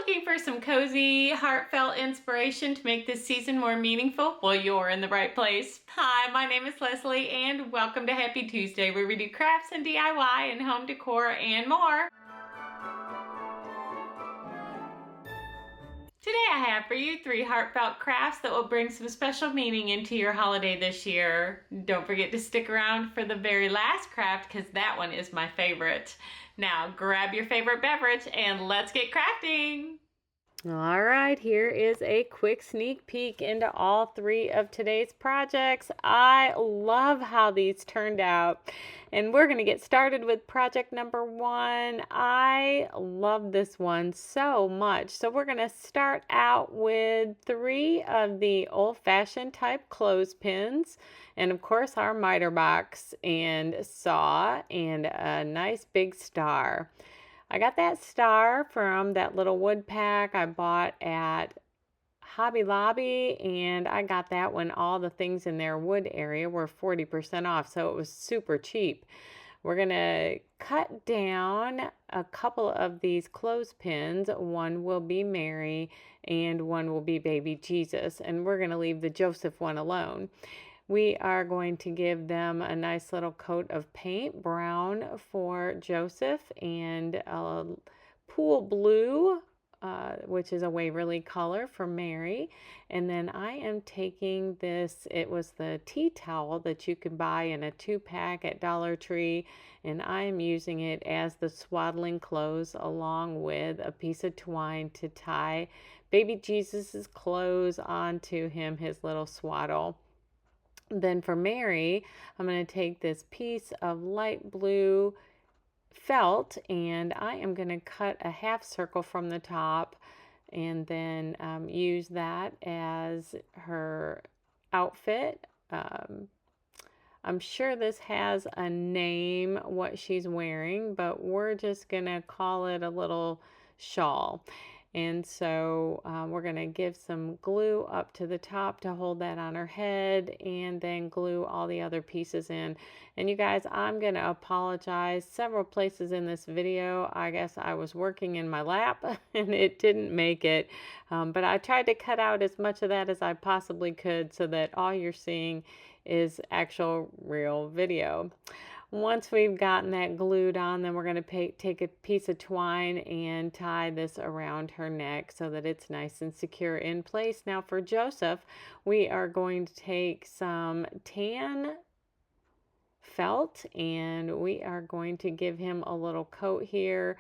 Looking for some cozy, heartfelt inspiration to make this season more meaningful? Well, you're in the right place. Hi, my name is Leslie and welcome to Happy Tuesday, where we do crafts and DIY and home decor and more. Today I have for you 3 heartfelt crafts that will bring some special meaning into your holiday this year. Don't forget to stick around for the very last craft because that one is my favorite. Now grab your favorite beverage and let's get crafting. All right, here is a quick sneak peek into all 3 of today's projects. I love how these turned out. And we're going to get started with project number 1. I love this one so much. So we're going to start out with 3 of the old-fashioned type clothespins. And of course our miter box and saw and a nice big star. I got that star from that little wood pack I bought at Hobby Lobby, and I got that when all the things in their wood area were 40% off, so it was super cheap. We're going to cut down a couple of these clothespins. One will be Mary and one will be baby Jesus, and we're going to leave the Joseph one alone. We are going to give them a nice little coat of paint, brown for Joseph and a pool blue, which is a Waverly color for Mary. And then I am taking this, it was the tea towel that you can buy in a 2-pack at Dollar Tree, and I am using it as the swaddling clothes along with a piece of twine to tie baby Jesus's clothes onto him, his little swaddle. Then for Mary, I'm going to take this piece of light blue felt and I am going to cut a half circle from the top and then use that as her outfit. I'm sure this has a name, what she's wearing, but we're just going to call it a little shawl. And so we're going to give some glue up to the top to hold that on her head and then glue all the other pieces in. And you guys, I'm going to apologize. Several places in this video, I guess I was working in my lap and it didn't make it. But I tried to cut out as much of that as I possibly could so that all you're seeing is actual real video. Once we've gotten that glued on, then we're going to take a piece of twine and tie this around her neck so that it's nice and secure in place. Now for Joseph, we are going to take some tan felt and we are going to give him a little coat here.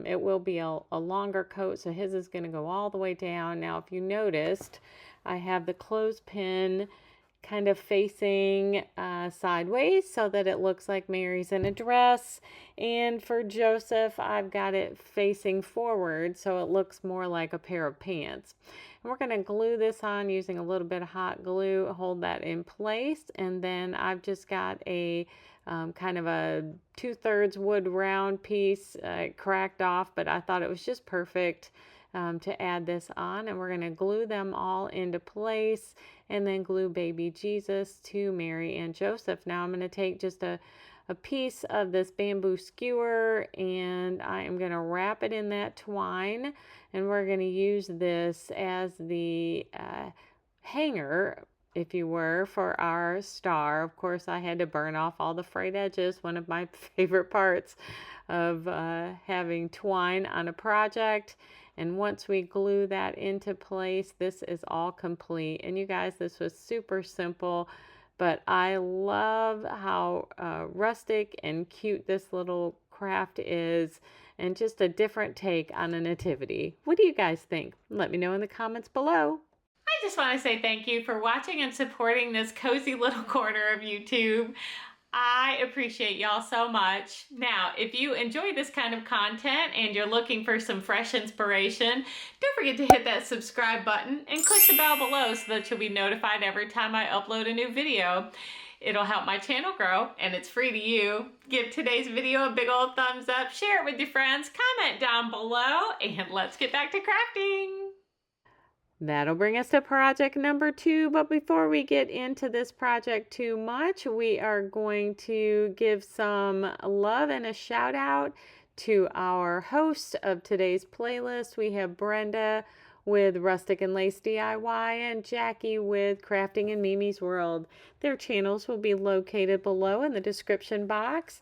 It will be a longer coat, so his is going to go all the way down. Now if you noticed, I have the clothespin kind of facing sideways so that it looks like Mary's in a dress, and for Joseph I've got it facing forward so it looks more like a pair of pants. And we're going to glue this on using a little bit of hot glue, hold that in place, and then I've just got a kind of a 2/3 wood round piece cracked off, but I thought it was just perfect to add this on, and we're going to glue them all into place and then glue baby Jesus to Mary and Joseph. Now I'm going to take just a piece of this bamboo skewer and I am going to wrap it in that twine, and we're going to use this as the hanger, if you were, for our star. Of course I had to burn off all the frayed edges, one of my favorite parts of having twine on a project. And once we glue that into place, this is all complete. And you guys, this was super simple, but I love how rustic and cute this little craft is, and just a different take on a nativity. What do you guys think? Let me know in the comments below. I just want to say thank you for watching and supporting this cozy little corner of YouTube. I appreciate y'all so much. Now, if you enjoy this kind of content and you're looking for some fresh inspiration, don't forget to hit that subscribe button and click the bell below so that you'll be notified every time I upload a new video. It'll help my channel grow and it's free to you. Give today's video a big old thumbs up, share it with your friends, comment down below, and let's get back to crafting. That'll bring us to project number 2, but before we get into this project too much, we are going to give some love and a shout out to our host of today's playlist. We have Brenda with Rustic and Lace DIY and Jackie with Crafting in Mimi's World. Their channels will be located below in the description box,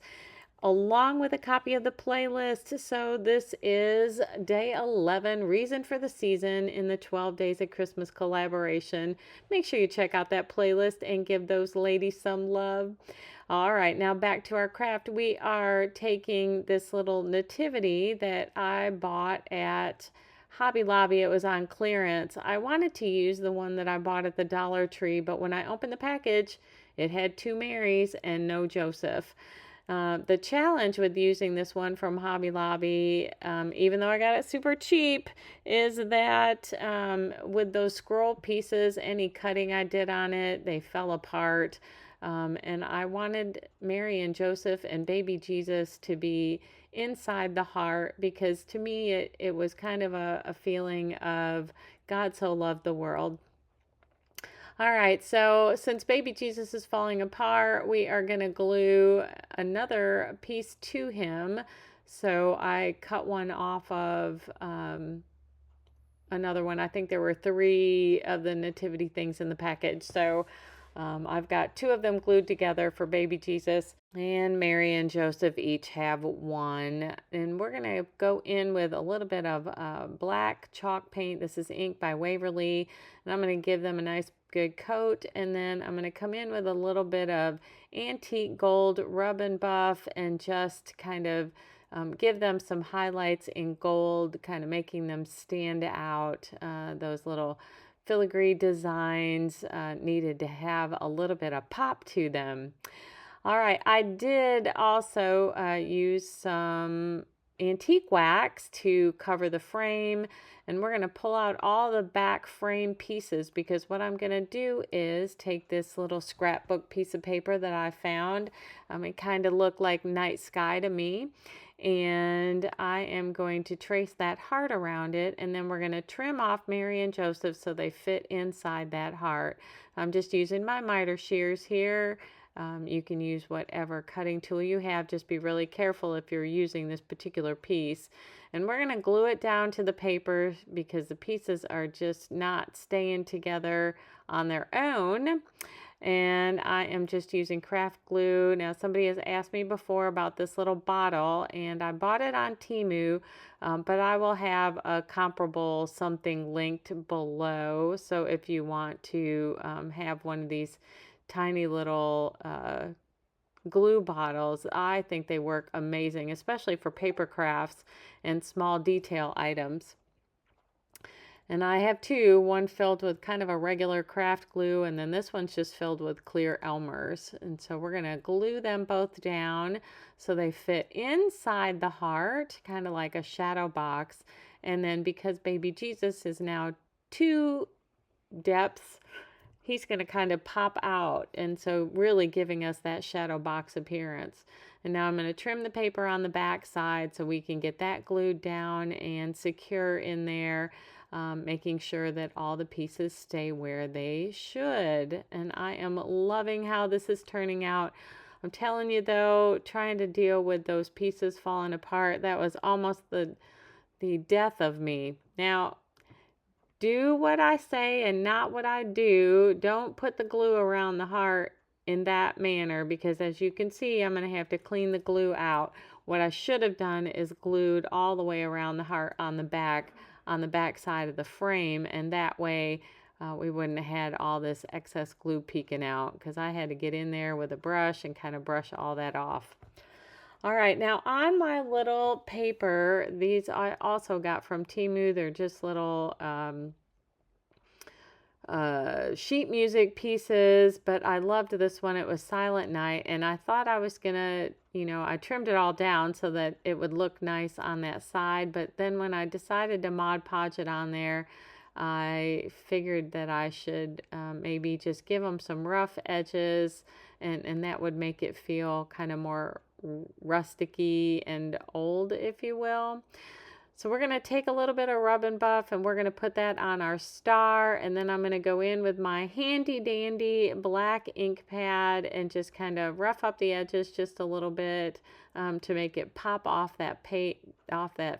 along with a copy of the playlist. So this is day 11, Reason for the Season, in the 12 Days of Christmas collaboration. Make sure you check out that playlist and give those ladies some love. All right, now back to our craft. We are taking this little nativity that I bought at Hobby Lobby. It was on clearance. I wanted to use the one that I bought at the Dollar Tree, but when I opened the package, it had 2 Marys and no Joseph. The challenge with using this one from Hobby Lobby, even though I got it super cheap, is that with those scroll pieces, any cutting I did on it, they fell apart. And I wanted Mary and Joseph and baby Jesus to be inside the heart, because to me it was kind of a feeling of God so loved the world. All right, so since baby Jesus is falling apart, we are going to glue another piece to him. So I cut one off of another one. I think there were 3 of the nativity things in the package. So I've got 2 of them glued together for baby Jesus, and Mary and Joseph each have 1. And we're going to go in with a little bit of black chalk paint. This is ink by Waverly, and I'm going to give them a nice good coat, and then I'm going to come in with a little bit of antique gold rub and buff and just kind of give them some highlights in gold, kind of making them stand out. Those little filigree designs needed to have a little bit of pop to them. All right, I did also use some antique wax to cover the frame, and we're going to pull out all the back frame pieces, because what I'm going to do is take this little scrapbook piece of paper that I found. It kind of looked like night sky to me, and I am going to trace that heart around it, and then we're going to trim off Mary and Joseph so they fit inside that heart. I'm just using my miter shears here. You can use whatever cutting tool you have. Just be really careful if you're using this particular piece. And we're going to glue it down to the paper, because the pieces are just not staying together on their own. And I am just using craft glue. Now, somebody has asked me before about this little bottle, and I bought it on Temu, but I will have a comparable something linked below. So if you want to have one of these tiny little glue bottles, I think they work amazing, especially for paper crafts and small detail items. And I have 2, one filled with kind of a regular craft glue, and then this one's just filled with clear Elmer's. And so we're going to glue them both down so they fit inside the heart, kind of like a shadow box. And then because baby Jesus is now 2 depths, he's going to kind of pop out, and so really giving us that shadow box appearance. And now I'm going to trim the paper on the back side so we can get that glued down and secure in there, making sure that all the pieces stay where they should. And I am loving how this is turning out. I'm telling you though, trying to deal with those pieces falling apart, that was almost the death of me. Now, do what I say and not what I do. Don't put the glue around the heart in that manner, because as you can see, I'm going to have to clean the glue out. What I should have done is glued all the way around the heart on the back side of the frame, and that way we wouldn't have had all this excess glue peeking out, because I had to get in there with a brush and kind of brush all that off. All right, now on my little paper, these I also got from Temu. They're just little sheet music pieces, but I loved this one. It was Silent Night, and I thought I was gonna, I trimmed it all down so that it would look nice on that side, but then when I decided to Mod Podge it on there, I figured that I should maybe just give them some rough edges, and that would make it feel kind of more rusticy and old, if you will. So we're going to take a little bit of rub and buff and we're going to put that on our star, and then I'm going to go in with my handy dandy black ink pad and just kind of rough up the edges just a little bit to make it pop off that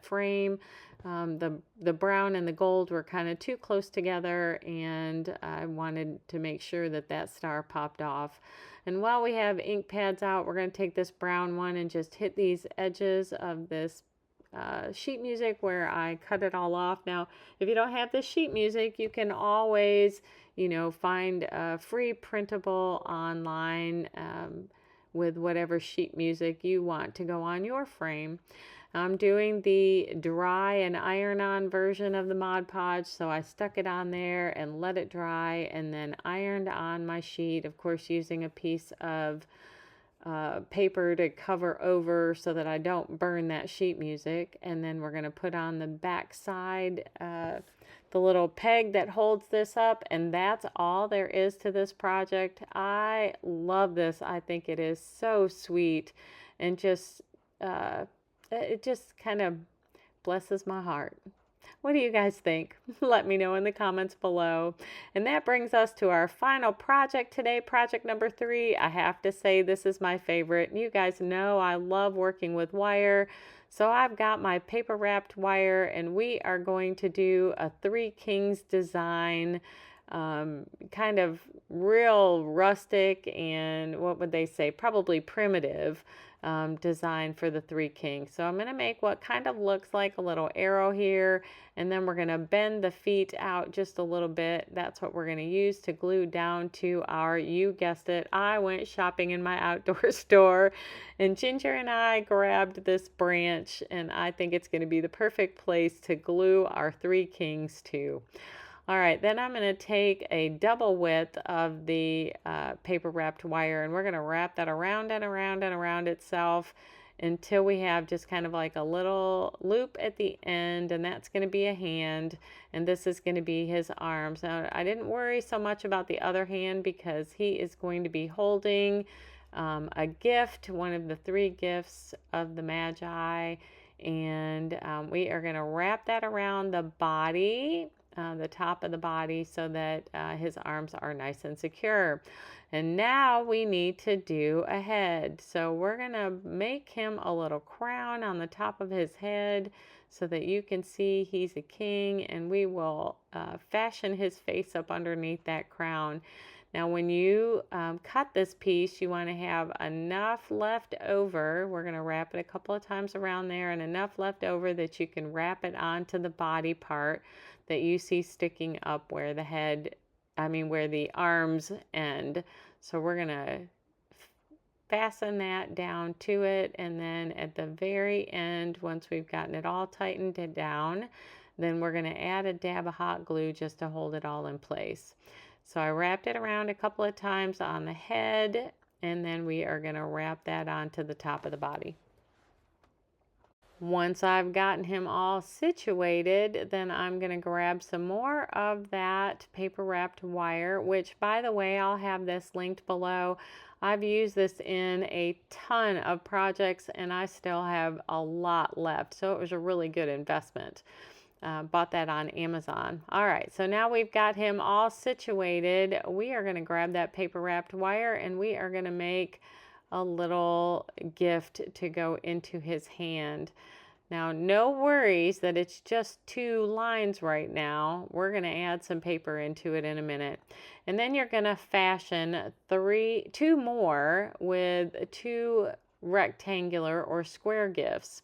frame. The brown and the gold were kind of too close together, and I wanted to make sure that that star popped off. And while we have ink pads out, we're going to take this brown one and just hit these edges of this sheet music where I cut it all off. Now, if you don't have the sheet music, you can always, find a free printable online with whatever sheet music you want to go on your frame. I'm doing the dry and iron-on version of the Mod Podge, so I stuck it on there and let it dry and then ironed on my sheet, of course using a piece of paper to cover over so that I don't burn that sheet music. And then we're going to put on the back side the little peg that holds this up, and that's all there is to this project. I love this. I think it is so sweet, and just it just kind of blesses my heart. What do you guys think? Let me know in the comments below. And that brings us to our final project today, project number 3. I have to say this is my favorite. You guys know I love working with wire. So I've got my paper wrapped wire, and we are going to do a 3 Kings design, kind of real rustic and what would they say, probably primitive design for the 3 Kings. So I'm going to make what kind of looks like a little arrow here, and then we're going to bend the feet out just a little bit. That's what we're going to use to glue down to our, you guessed it, I went shopping in my outdoor store, and Ginger and I grabbed this branch, and I think it's going to be the perfect place to glue our 3 Kings to. All right, then I'm going to take a double width of the paper wrapped wire, and we're going to wrap that around and around and around itself until we have just kind of like a little loop at the end, and that's going to be a hand, and this is going to be his arms. Now, I didn't worry so much about the other hand because he is going to be holding a gift, one of the 3 gifts of the Magi, and we are going to wrap that around the body, the top of the body, so that his arms are nice and secure. And now we need to do a head. So we're going to make him a little crown on the top of his head so that you can see he's a king, and we will fashion his face up underneath that crown. Now when you cut this piece, you want to have enough left over. We're going to wrap it a couple of times around there, and enough left over that you can wrap it onto the body part that you see sticking up where the where the arms end. So we're going to fasten that down to it, and then at the very end, once we've gotten it all tightened down, then we're going to add a dab of hot glue just to hold it all in place. So I wrapped it around a couple of times on the head, and then we are going to wrap that onto the top of the body. Once I've gotten him all situated, then I'm going to grab some more of that paper wrapped wire, which, by the way, I'll have this linked below. I've used this in a ton of projects, and I still have a lot left, so it was a really good investment. Bought that on Amazon. All right, so now we've got him all situated. We are going to grab that paper wrapped wire, and we are going to make a little gift to go into his hand. Now, no worries that it's just 2 lines right now. We're going to add some paper into it in a minute. And then you're going to fashion 2 more with 2 rectangular or square gifts.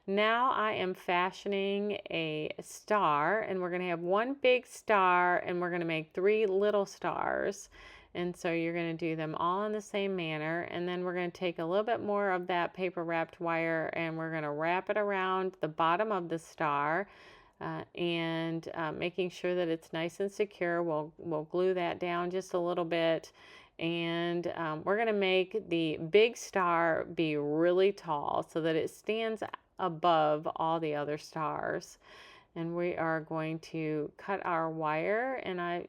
Now I am fashioning a star, and we're going to have 1 big star, and we're going to make 3 little stars. And so you're going to do them all in the same manner, and then we're going to take a little bit more of that paper wrapped wire, and we're going to wrap it around the bottom of the star, and making sure that it's nice and secure. We'll glue that down just a little bit, and we're going to make the big star be really tall so that it stands above all the other stars. And we are going to cut our wire, and I,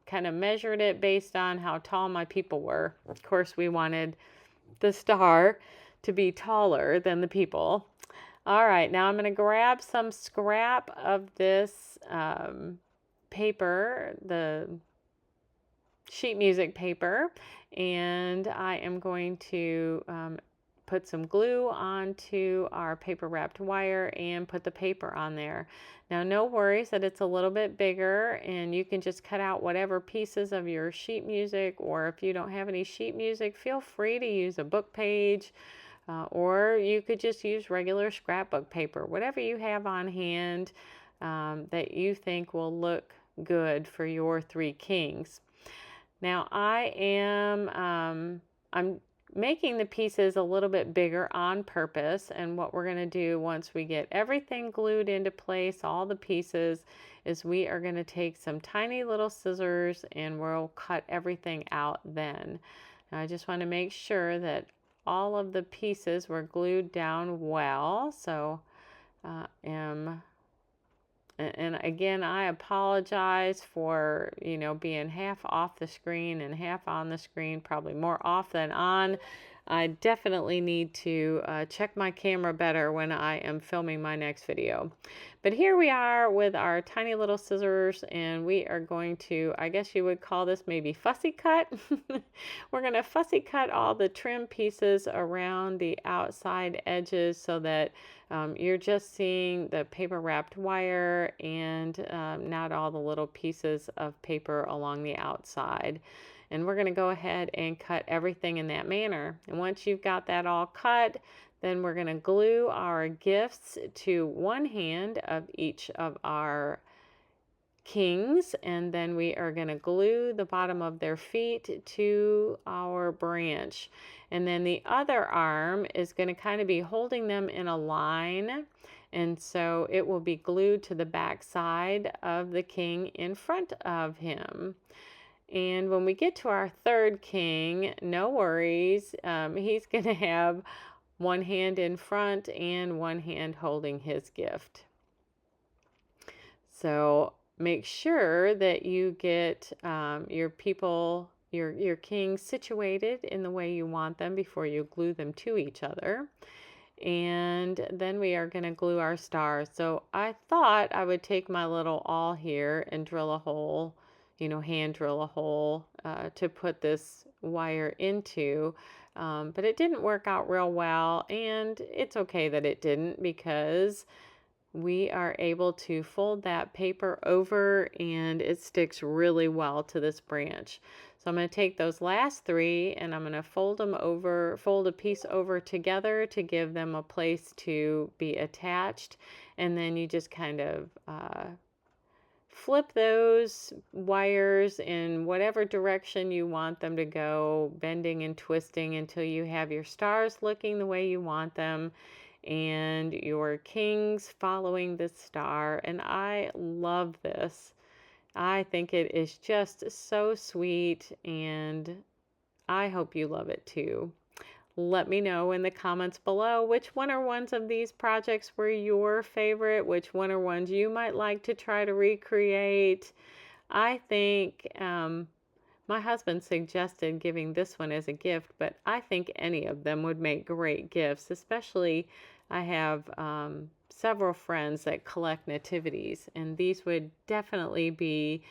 kind of measured it based on how tall my people were. Of course, we wanted the star to be taller than the people. All right, now I'm going to grab some scrap of this paper, the sheet music paper, and I am going to put some glue onto our paper wrapped wire and put the paper on there. Now, no worries that it's a little bit bigger, and you can just cut out whatever pieces of your sheet music, or if you don't have any sheet music, feel free to use a book page, or you could just use regular scrapbook paper, whatever you have on hand that you think will look good for your three kings. Now I'm making the pieces a little bit bigger on purpose, and what we're going to do once we get everything glued into place, all the pieces, is we are going to take some tiny little scissors and we'll cut everything out then. Now I just want to make sure that all of the pieces were glued down well, so and again, I apologize for, being half off the screen and half on the screen, probably more off than on. I definitely need to check my camera better when I am filming my next video. But here we are with our tiny little scissors, and we are going to, I guess you would call this maybe fussy cut. We're going to fussy cut all the trim pieces around the outside edges so that you're just seeing the paper wrapped wire and not all the little pieces of paper along the outside. And we're going to go ahead and cut everything in that manner. And once you've got that all cut, then we're going to glue our gifts to one hand of each of our kings, and then we are going to glue the bottom of their feet to our branch. And then the other arm is going to kind of be holding them in a line, and so it will be glued to the back side of the king in front of him. And when we get to our third king, no worries, he's going to have one hand in front and one hand holding his gift. So make sure that you get your people, your kings situated in the way you want them before you glue them to each other. And then we are going to glue our stars. So I thought I would take my little awl here and drill a hole, hand drill a hole to put this wire into. But it didn't work out real well, and it's okay that it didn't, because we are able to fold that paper over and it sticks really well to this branch. So I'm going to take those last three and I'm going to fold a piece over together to give them a place to be attached. And then you just kind of flip those wires in whatever direction you want them to go, bending and twisting until you have your stars looking the way you want them and your kings following the star. And I love this. I think it is just so sweet, and I hope you love it too. Let me know in the comments below which one or ones of these projects were your favorite, which one or ones you might like to try to recreate. I think my husband suggested giving this one as a gift, but I think any of them would make great gifts, especially I have several friends that collect nativities, and these would definitely be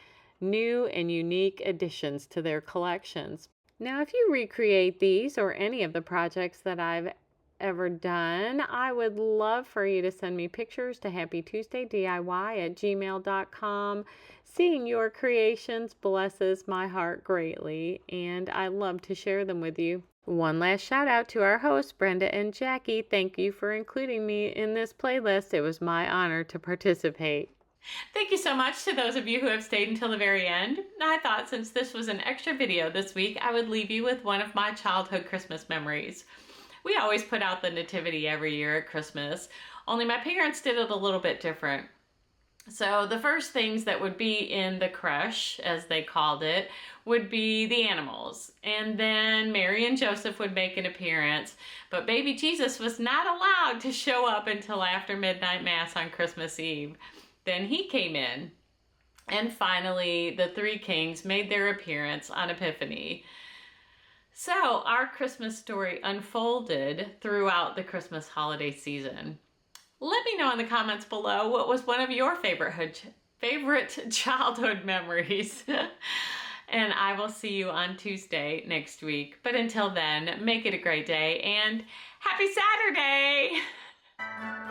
new and unique additions to their collections. Now, if you recreate these or any of the projects that I've ever done, I would love for you to send me pictures to happytuesdaydiy@gmail.com. Seeing your creations blesses my heart greatly, and I love to share them with you. One last shout out to our hosts, Brenda and Jackie. Thank you for including me in this playlist. It was my honor to participate. Thank you so much to those of you who have stayed until the very end. I thought since this was an extra video this week, I would leave you with one of my childhood Christmas memories. We always put out the nativity every year at Christmas, only my parents did it a little bit different. So the first things that would be in the creche, as they called it, would be the animals. And then Mary and Joseph would make an appearance, but baby Jesus was not allowed to show up until after midnight mass on Christmas Eve. Then he came in. And finally, the three kings made their appearance on Epiphany. So our Christmas story unfolded throughout the Christmas holiday season. Let me know in the comments below what was one of your favorite childhood memories. And I will see you on Tuesday next week. But until then, make it a great day and happy Saturday!